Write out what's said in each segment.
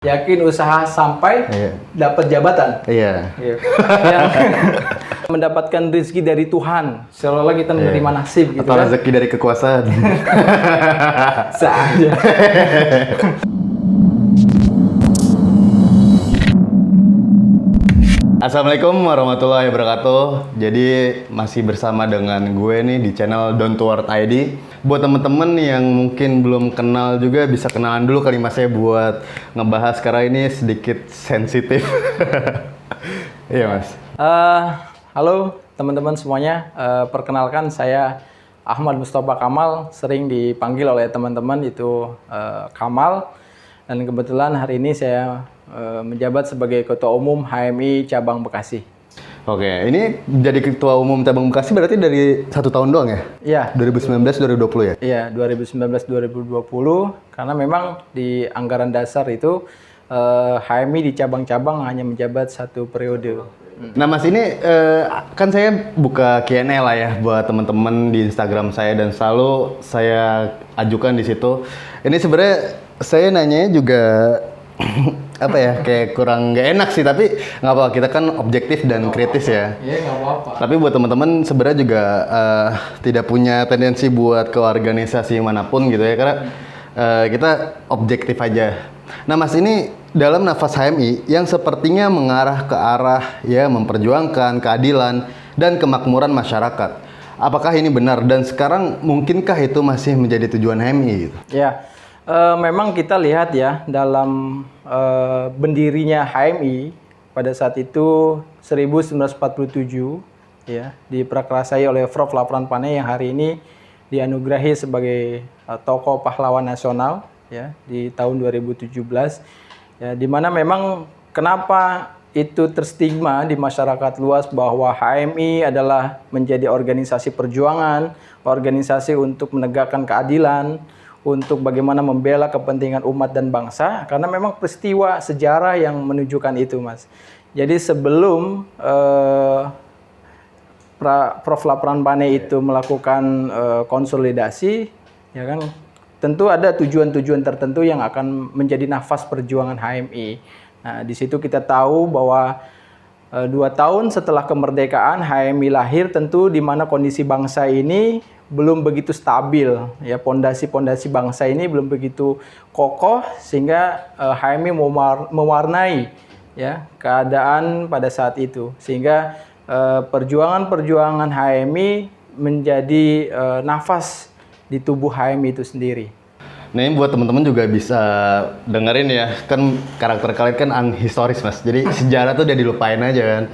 Yakin usaha sampai dapat jabatan. Iya. Yang mendapatkan rezeki dari Tuhan, seolah-olah kita menerima nasib gitu. Atau kan? rezeki dari kekuasaan. Saja. Assalamualaikum warahmatullahi wabarakatuh. Jadi masih bersama dengan gue nih di channel Down to Earth ID. Buat temen-temen yang mungkin belum kenal juga bisa kenalan dulu kali mas ya buat ngebahas karena ini sedikit sensitif. Iya mas. Halo teman-teman semuanya. Perkenalkan saya Ahmad Mustafa Kamal, sering dipanggil oleh teman-teman itu Kamal. Dan kebetulan hari ini saya menjabat sebagai Ketua Umum HMI Cabang Bekasi. Oke, ini jadi Ketua Umum Cabang Bekasi berarti dari 1 tahun doang ya? Iya. 2019-2020 ya? Iya, 2019-2020 karena memang di anggaran dasar itu HMI di cabang-cabang hanya menjabat 1 periode. Nah mas ini kan saya buka Q&A lah ya buat teman-teman di Instagram saya dan selalu saya ajukan di situ. Ini sebenarnya saya nanya juga apa ya kayak kurang nggak enak sih tapi nggak apa kita kan objektif dan kritis ya. Iya nggak apa-apa. Tapi buat teman-teman sebenarnya juga tidak punya tendensi buat ke organisasi manapun gitu ya karena kita objektif aja. Nah mas ini dalam nafas HMI yang sepertinya mengarah ke arah ya memperjuangkan keadilan dan kemakmuran masyarakat. Apakah ini benar dan sekarang mungkinkah itu masih menjadi tujuan HMI gitu? Ya. Memang kita lihat ya dalam berdirinya HMI pada saat itu 1947 ya diprakarsai oleh Prof. Lapran Panay yang hari ini dianugerahi sebagai tokoh pahlawan nasional ya di tahun 2017 ya di mana memang kenapa itu terstigma di masyarakat luas bahwa HMI adalah menjadi organisasi perjuangan, organisasi untuk menegakkan keadilan, untuk bagaimana membela kepentingan umat dan bangsa karena memang peristiwa sejarah yang menunjukkan itu mas. Jadi sebelum Prof. Lapran Panay itu melakukan konsolidasi ya kan tentu ada tujuan-tujuan tertentu yang akan menjadi nafas perjuangan HMI. Nah di situ kita tahu bahwa 2 tahun setelah kemerdekaan HMI lahir tentu di mana kondisi bangsa ini belum begitu stabil ya pondasi-pondasi bangsa ini belum begitu kokoh sehingga HMI mewarnai ya keadaan pada saat itu sehingga perjuangan-perjuangan HMI menjadi nafas di tubuh HMI itu sendiri. Nah ini buat teman-teman juga bisa dengerin ya kan karakter kalian kan historis mas jadi sejarah tuh udah dilupain aja kan.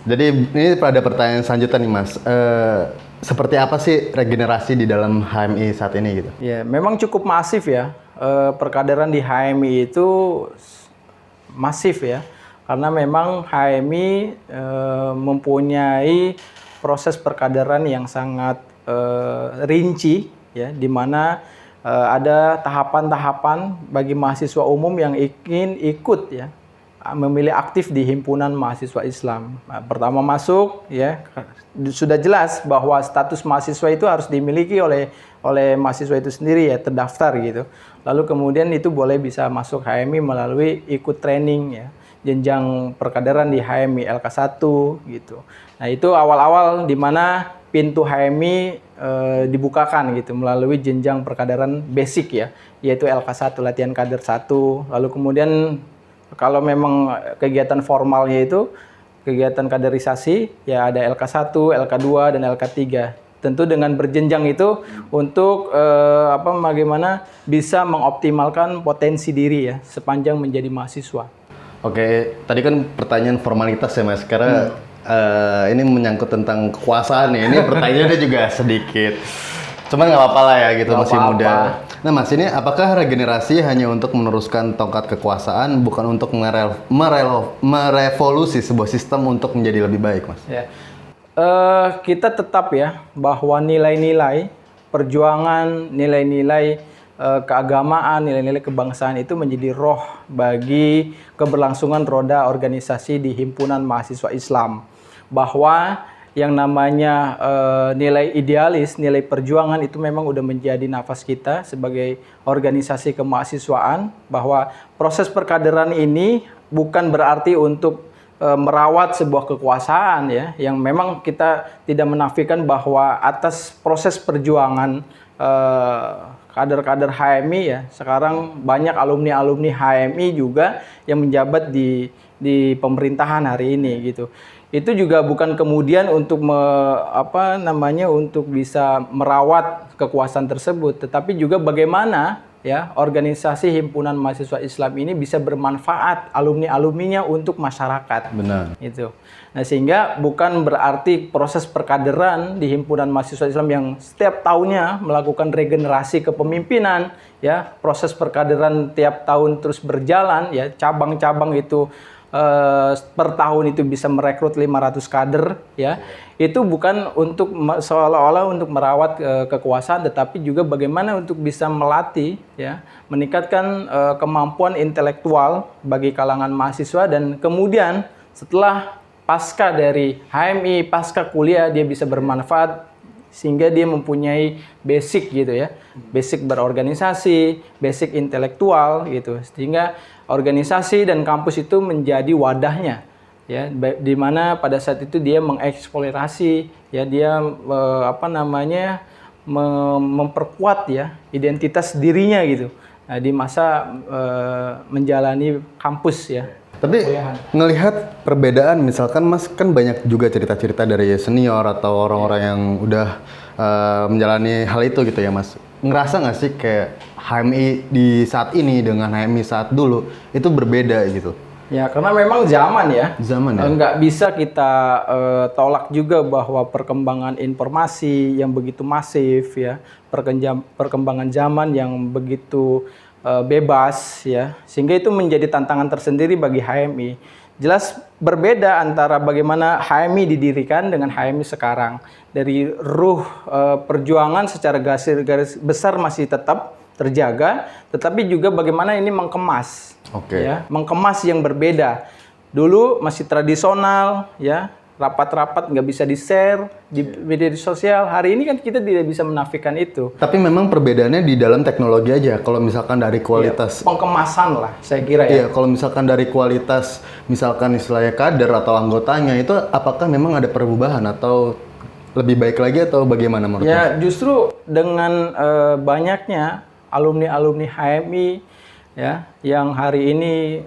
Jadi ini pada pertanyaan selanjutnya nih mas. Seperti apa sih regenerasi di dalam HMI saat ini gitu? Ya, memang cukup masif ya. Perkaderan di HMI itu masif ya. Karena memang HMI mempunyai proses perkaderan yang sangat rinci ya, di mana ada tahapan-tahapan bagi mahasiswa umum yang ingin ikut ya memilih aktif di himpunan mahasiswa Islam. Nah, pertama masuk ya sudah jelas bahwa status mahasiswa itu harus dimiliki oleh mahasiswa itu sendiri ya terdaftar gitu. Lalu kemudian itu boleh bisa masuk HMI melalui ikut training ya jenjang perkaderan di HMI LK1 gitu. Nah itu awal-awal di mana pintu HMI dibukakan gitu melalui jenjang perkaderan basic ya yaitu LK1 latihan kader 1 lalu kemudian kalau memang kegiatan formalnya itu kegiatan kaderisasi ya ada LK1, LK2 dan LK3. Tentu dengan berjenjang itu untuk bagaimana bisa mengoptimalkan potensi diri ya sepanjang menjadi mahasiswa. Oke, tadi kan pertanyaan formalitas ya mas karena ini menyangkut tentang kekuasaan ya. Ini pertanyaannya juga sedikit. Cuman nggak apa-apa lah ya gitu, masih muda. Nah mas, ini apakah regenerasi hanya untuk meneruskan tongkat kekuasaan, bukan untuk merevolusi sebuah sistem untuk menjadi lebih baik mas? Ya. Kita tetap ya bahwa nilai-nilai perjuangan, nilai-nilai keagamaan, nilai-nilai kebangsaan itu menjadi roh bagi keberlangsungan roda organisasi di himpunan mahasiswa Islam. Bahwa yang namanya nilai idealis, nilai perjuangan itu memang udah menjadi nafas kita sebagai organisasi kemahasiswaan, bahwa proses perkaderan ini bukan berarti untuk merawat sebuah kekuasaan ya, yang memang kita tidak menafikan bahwa atas proses perjuangan kader-kader HMI ya, sekarang banyak alumni-alumni HMI juga yang menjabat di pemerintahan hari ini gitu. Itu juga bukan kemudian untuk untuk bisa merawat kekuasaan tersebut, tetapi juga bagaimana ya organisasi himpunan mahasiswa Islam ini bisa bermanfaat alumni-alumninya untuk masyarakat. Benar. Itu. Nah, sehingga bukan berarti proses perkaderan di himpunan mahasiswa Islam yang setiap tahunnya melakukan regenerasi kepemimpinan ya, proses perkaderan tiap tahun terus berjalan ya, cabang-cabang itu per tahun itu bisa merekrut 500 kader ya. Itu bukan untuk seolah-olah untuk merawat kekuasaan, tetapi juga bagaimana untuk bisa melatih ya, meningkatkan kemampuan intelektual bagi kalangan mahasiswa, dan kemudian setelah pasca dari HMI, pasca kuliah dia bisa bermanfaat sehingga dia mempunyai basic gitu ya, basic berorganisasi, basic intelektual gitu, sehingga organisasi dan kampus itu menjadi wadahnya ya, di mana pada saat itu dia mengeksplorasi ya, dia memperkuat ya identitas dirinya gitu. Nah, di masa menjalani kampus ya. Tapi ngelihat perbedaan, misalkan Mas kan banyak juga cerita-cerita dari senior atau orang-orang yang udah menjalani hal itu gitu ya Mas. Ngerasa nggak sih kayak HMI di saat ini dengan HMI saat dulu itu berbeda gitu? Ya, karena memang zaman ya. Zaman ya. Nggak bisa kita tolak juga bahwa perkembangan informasi yang begitu masif ya, perkembangan zaman yang begitu bebas ya, sehingga itu menjadi tantangan tersendiri bagi HMI. Jelas berbeda antara bagaimana HMI didirikan dengan HMI sekarang. Dari ruh perjuangan secara garis besar masih tetap terjaga, tetapi juga bagaimana ini mengemas, ya, mengemas yang berbeda. Dulu masih tradisional ya, rapat-rapat nggak bisa di-share di media sosial. Hari ini kan kita tidak bisa menafikan itu. Tapi memang perbedaannya di dalam teknologi aja. Kalau misalkan dari kualitas, pengkemasan lah, saya kira ya. Iya, kalau misalkan dari kualitas, misalkan istilahnya kader atau anggotanya itu, apakah memang ada perubahan atau lebih baik lagi atau bagaimana menurut Ya, justru dengan banyaknya alumni-alumni HMI ya, yang hari ini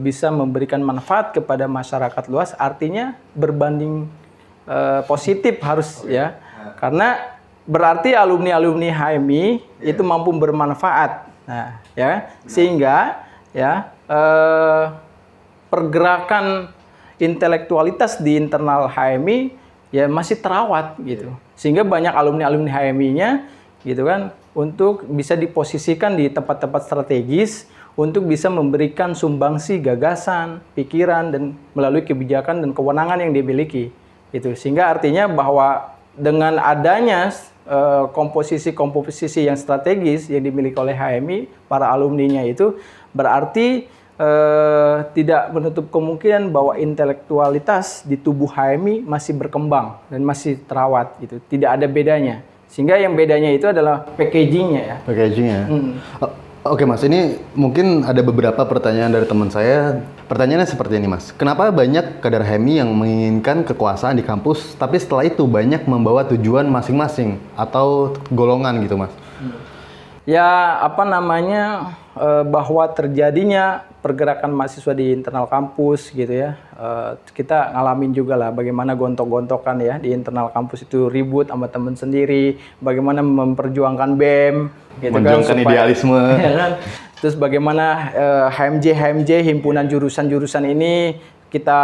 bisa memberikan manfaat kepada masyarakat luas, artinya berbanding positif harus ya, karena berarti alumni-alumni HMI itu mampu bermanfaat. Nah, ya, sehingga ya pergerakan intelektualitas di internal HMI ya masih terawat gitu, sehingga banyak alumni-alumni HMI-nya gitu kan, untuk bisa diposisikan di tempat-tempat strategis untuk bisa memberikan sumbangsi gagasan, pikiran, dan melalui kebijakan dan kewenangan yang dimiliki. Itu sehingga artinya bahwa dengan adanya komposisi yang strategis yang dimiliki oleh HMI, para alumninya itu berarti tidak menutup kemungkinan bahwa intelektualitas di tubuh HMI masih berkembang dan masih terawat gitu. Tidak ada bedanya. Sehingga yang bedanya itu adalah packagingnya ya. Packagingnya. Oke Mas, ini mungkin ada beberapa pertanyaan dari teman saya. Pertanyaannya seperti ini Mas. Kenapa banyak kader HMI yang menginginkan kekuasaan di kampus, tapi setelah itu banyak membawa tujuan masing-masing atau golongan gitu Mas? Ya, bahwa terjadinya pergerakan mahasiswa di internal kampus gitu ya. Kita ngalamin juga lah bagaimana gontok-gontokan ya di internal kampus itu, ribut sama teman sendiri, bagaimana memperjuangkan BEM gitu, memperjuangkan idealisme. Ya kan? Terus bagaimana HMJ himpunan jurusan-jurusan ini kita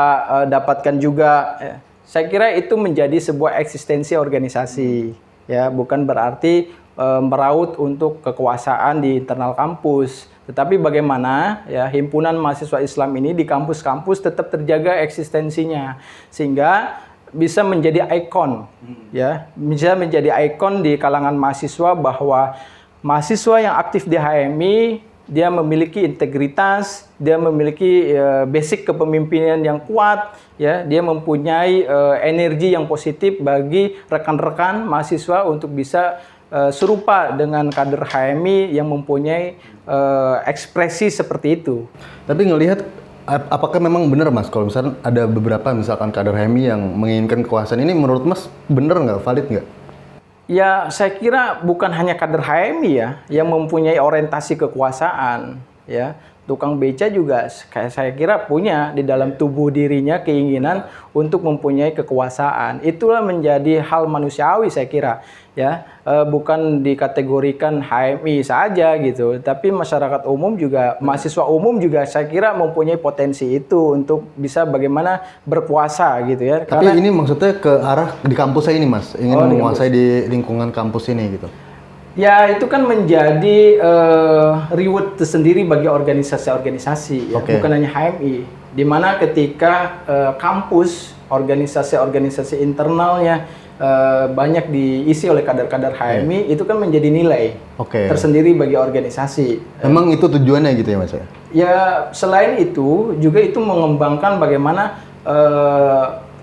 dapatkan juga. Saya kira itu menjadi sebuah eksistensi organisasi ya, bukan berarti meraut untuk kekuasaan di internal kampus, tetapi bagaimana ya himpunan mahasiswa Islam ini di kampus-kampus tetap terjaga eksistensinya sehingga bisa menjadi ikon ya, bisa menjadi ikon di kalangan mahasiswa bahwa mahasiswa yang aktif di HMI dia memiliki integritas, dia memiliki basic kepemimpinan yang kuat, ya, dia mempunyai energi yang positif bagi rekan-rekan mahasiswa untuk bisa serupa dengan kader HMI yang mempunyai ekspresi seperti itu. Tapi ngelihat apakah memang benar Mas kalau misalnya ada beberapa misalkan kader HMI yang menginginkan kekuasaan ini, menurut Mas benar nggak, valid nggak? Ya, saya kira bukan hanya kader HMI ya yang mempunyai orientasi kekuasaan, ya. Tukang beca juga saya kira punya di dalam tubuh dirinya keinginan untuk mempunyai kekuasaan. Itulah menjadi hal manusiawi saya kira, ya. Bukan dikategorikan HMI saja gitu, tapi masyarakat umum juga, mahasiswa umum juga saya kira mempunyai potensi itu untuk bisa bagaimana berkuasa gitu ya. Tapi ini maksudnya ke arah di kampus saya ini Mas, ingin menguasai di lingkungan kampus ini gitu. Ya, itu kan menjadi reward tersendiri bagi organisasi-organisasi, ya. Bukan hanya HMI. Di mana ketika kampus, organisasi-organisasi internalnya banyak diisi oleh kader-kader HMI, itu kan menjadi nilai tersendiri bagi organisasi. Memang itu tujuannya gitu ya Mas? Ya, selain itu juga itu mengembangkan bagaimana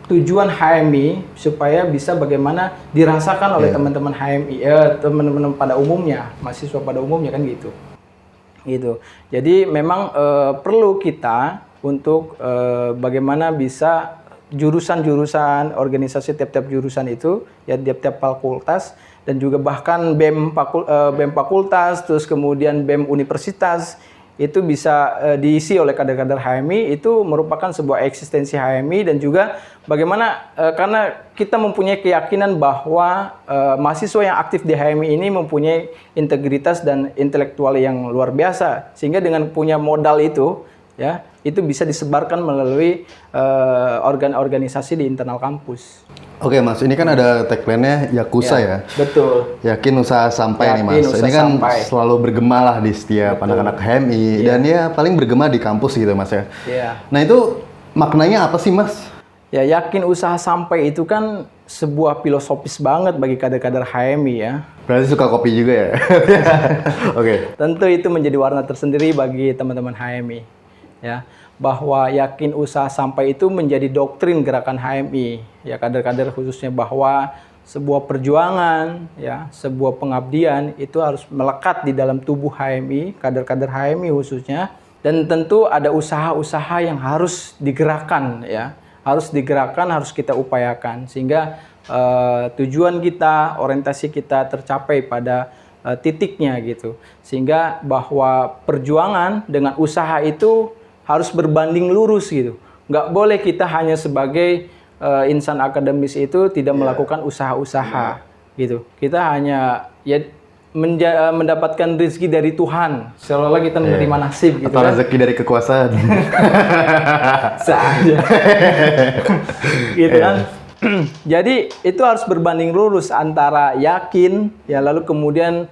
tujuan HMI supaya bisa bagaimana dirasakan oleh teman-teman HMI, teman-teman pada umumnya, mahasiswa pada umumnya kan gitu. Gitu. Jadi memang perlu kita untuk bagaimana bisa jurusan-jurusan, organisasi tiap-tiap jurusan itu, ya tiap-tiap fakultas dan juga bahkan BEM fakultas, terus kemudian BEM universitas itu bisa diisi oleh kader-kader HMI. Itu merupakan sebuah eksistensi HMI dan juga bagaimana karena kita mempunyai keyakinan bahwa mahasiswa yang aktif di HMI ini mempunyai integritas dan intelektual yang luar biasa, sehingga dengan punya modal itu, ya, itu bisa disebarkan melalui organisasi di internal kampus. Oke Mas, ini kan ada tagline-nya Yakuza ya. Betul. Yakin usaha sampai nih Mas. Ini kan selalu bergema lah di setiap anak-anak HMI dan ya paling bergema di kampus gitu Mas ya. Nah itu maknanya apa sih Mas? Ya, yakin usaha sampai itu kan sebuah filosofis banget bagi kader-kader HMI ya. Berarti suka kopi juga ya? Oke. Tentu itu menjadi warna tersendiri bagi teman-teman HMI. Ya, bahwa yakin usaha sampai itu menjadi doktrin gerakan HMI, ya, kader-kader khususnya, bahwa sebuah perjuangan, ya, sebuah pengabdian itu harus melekat di dalam tubuh HMI, kader-kader HMI khususnya, dan tentu ada usaha-usaha yang harus digerakkan, ya, harus kita upayakan sehingga tujuan kita, orientasi kita tercapai pada titiknya gitu, sehingga bahwa perjuangan dengan usaha itu harus berbanding lurus gitu. Nggak boleh kita hanya sebagai insan akademis itu tidak melakukan usaha-usaha gitu. Kita hanya ya mendapatkan rezeki dari Tuhan, seolah-olah kita menerima nasib gitu. Atau kan rezeki dari kekuasaan. Saja. Gitu kan. Jadi itu harus berbanding lurus antara yakin, ya, lalu kemudian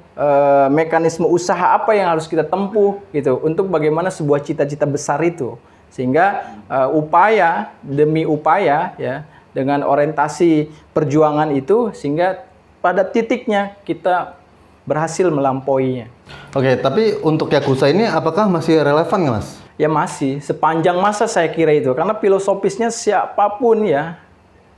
mekanisme usaha apa yang harus kita tempuh gitu untuk bagaimana sebuah cita-cita besar itu, sehingga upaya demi upaya, ya, dengan orientasi perjuangan itu, sehingga pada titiknya kita berhasil melampauinya. Oke, tapi untuk Yakuza ini apakah masih relevan nggak Mas? Ya masih, sepanjang masa saya kira itu, karena filosofisnya siapapun ya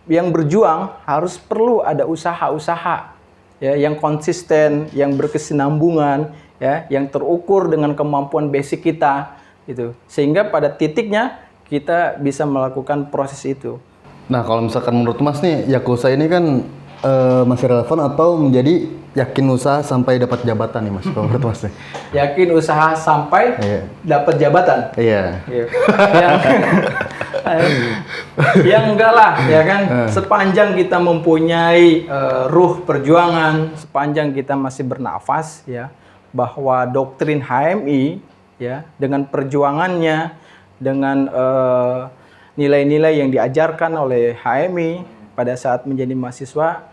yang berjuang harus perlu ada usaha-usaha, ya, yang konsisten, yang berkesinambungan, ya, yang terukur dengan kemampuan basic kita gitu, sehingga pada titiknya kita bisa melakukan proses itu. Nah, kalau misalkan menurut Mas nih, Yakuza ini kan masih relevan atau menjadi yakin usaha sampai dapat jabatan nih Mas, kalau menurut Mas nih? Yakin usaha sampai dapat jabatan? Iya. Yang enggak lah, ya kan. Sepanjang kita mempunyai ruh perjuangan, sepanjang kita masih bernafas, ya, bahwa doktrin HMI, ya, dengan perjuangannya, dengan nilai-nilai yang diajarkan oleh HMI pada saat menjadi mahasiswa,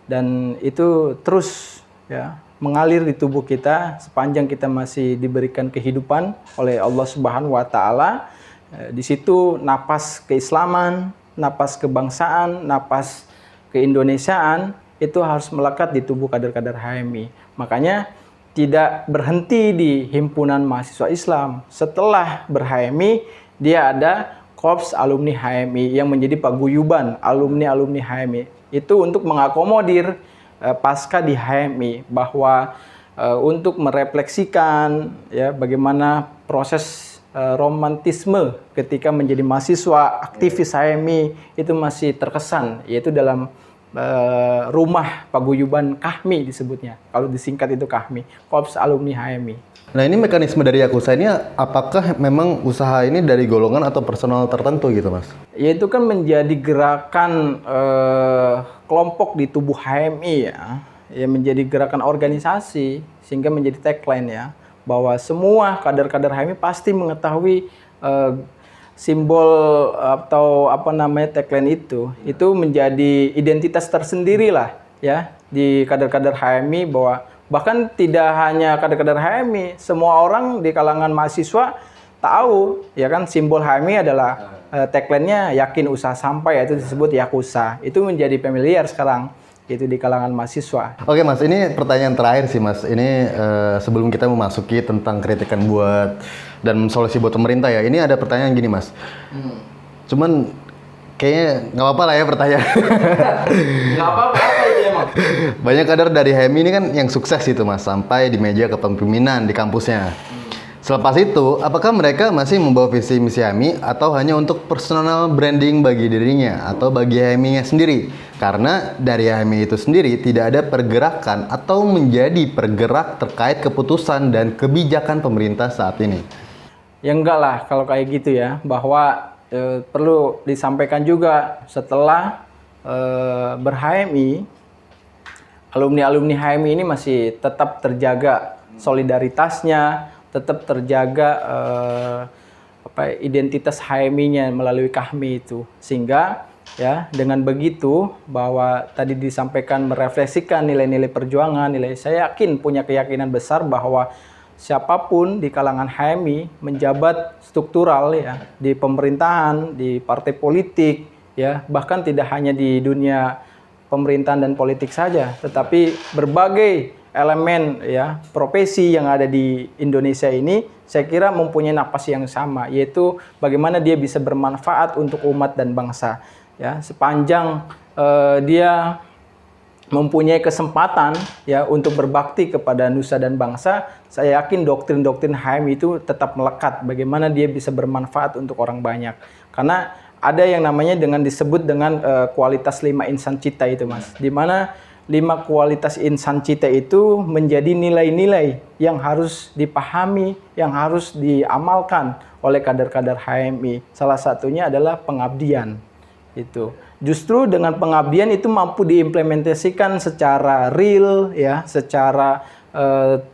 dan itu terus, ya, mengalir di tubuh kita sepanjang kita masih diberikan kehidupan oleh Allah Subhanahu wa taala. Di situ napas keislaman, napas kebangsaan, napas keindonesiaan itu harus melekat di tubuh kader-kader HMI. Makanya tidak berhenti di himpunan mahasiswa Islam. Setelah ber-HMI, dia ada Korps Alumni HMI yang menjadi paguyuban alumni-alumni HMI. Itu untuk mengakomodir pasca di HMI, bahwa untuk merefleksikan ya bagaimana proses romantisme ketika menjadi mahasiswa aktivis HMI itu masih terkesan, yaitu dalam rumah paguyuban KAHMI disebutnya. Kalau disingkat itu KAHMI, Korps Alumni HMI. Nah ini mekanisme dari Yakuza ini apakah memang usaha ini dari golongan atau personal tertentu gitu Mas? Ya itu kan menjadi gerakan kelompok di tubuh HMI ya menjadi gerakan organisasi sehingga menjadi tagline ya, bahwa semua kader-kader HMI pasti mengetahui simbol atau apa namanya tagline itu menjadi identitas tersendiri lah ya di kader-kader HMI, bahwa bahkan tidak hanya kader-kader HMI, semua orang di kalangan mahasiswa tahu ya kan simbol HMI adalah tagline-nya yakin usaha sampai, itu disebut Yakuza. Itu menjadi familiar sekarang itu di kalangan mahasiswa. Oke Mas, ini pertanyaan terakhir sih Mas. Ini sebelum kita memasuki tentang kritikan buat dan solusi buat pemerintah ya. Ini ada pertanyaan gini Mas. Cuman kayaknya nggak apa-apa lah ya pertanyaan. Nggak apa-apa itu emang. Banyak kader dari HMI ini kan yang sukses itu Mas, sampai di meja kepemimpinan di kampusnya. Selepas itu, apakah mereka masih membawa visi misi HMI atau hanya untuk personal branding bagi dirinya atau bagi HMI-nya sendiri? Karena dari HMI itu sendiri tidak ada pergerakan atau menjadi pergerak terkait keputusan dan kebijakan pemerintah saat ini. Ya enggak lah kalau kayak gitu ya, bahwa perlu disampaikan juga setelah ber-HMI, alumni-alumni HMI ini masih tetap terjaga solidaritasnya, tetap terjaga identitas HMI-nya melalui KAHMI itu, sehingga ya dengan begitu bahwa tadi disampaikan merefleksikan nilai-nilai perjuangan, saya yakin punya keyakinan besar bahwa siapapun di kalangan HMI menjabat struktural ya di pemerintahan, di partai politik ya, bahkan tidak hanya di dunia pemerintahan dan politik saja, tetapi berbagai elemen ya profesi yang ada di Indonesia ini saya kira mempunyai napas yang sama, yaitu bagaimana dia bisa bermanfaat untuk umat dan bangsa ya, sepanjang dia mempunyai kesempatan ya untuk berbakti kepada nusa dan bangsa. Saya yakin doktrin-doktrin HMI itu tetap melekat, bagaimana dia bisa bermanfaat untuk orang banyak, karena ada yang namanya disebut dengan kualitas 5 insan cita itu Mas, di mana 5 kualitas insan cita itu menjadi nilai-nilai yang harus dipahami, yang harus diamalkan oleh kader-kader HMI. Salah satunya adalah pengabdian. Itu justru dengan pengabdian itu mampu diimplementasikan secara real ya, secara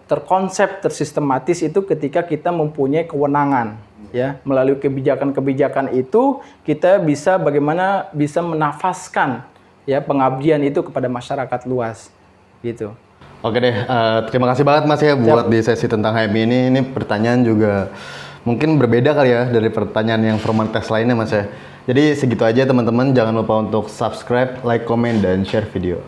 terkonsep, tersistematis itu ketika kita mempunyai kewenangan ya, melalui kebijakan-kebijakan itu kita bisa bagaimana bisa menafaskan ya pengabdian itu kepada masyarakat luas gitu. Oke deh, terima kasih banget Mas ya buat di sesi tentang HMI ini. Ini pertanyaan juga mungkin berbeda kali ya dari pertanyaan yang formalitas lainnya Mas ya. Jadi segitu aja teman-teman, jangan lupa untuk subscribe, like, komen, dan share video.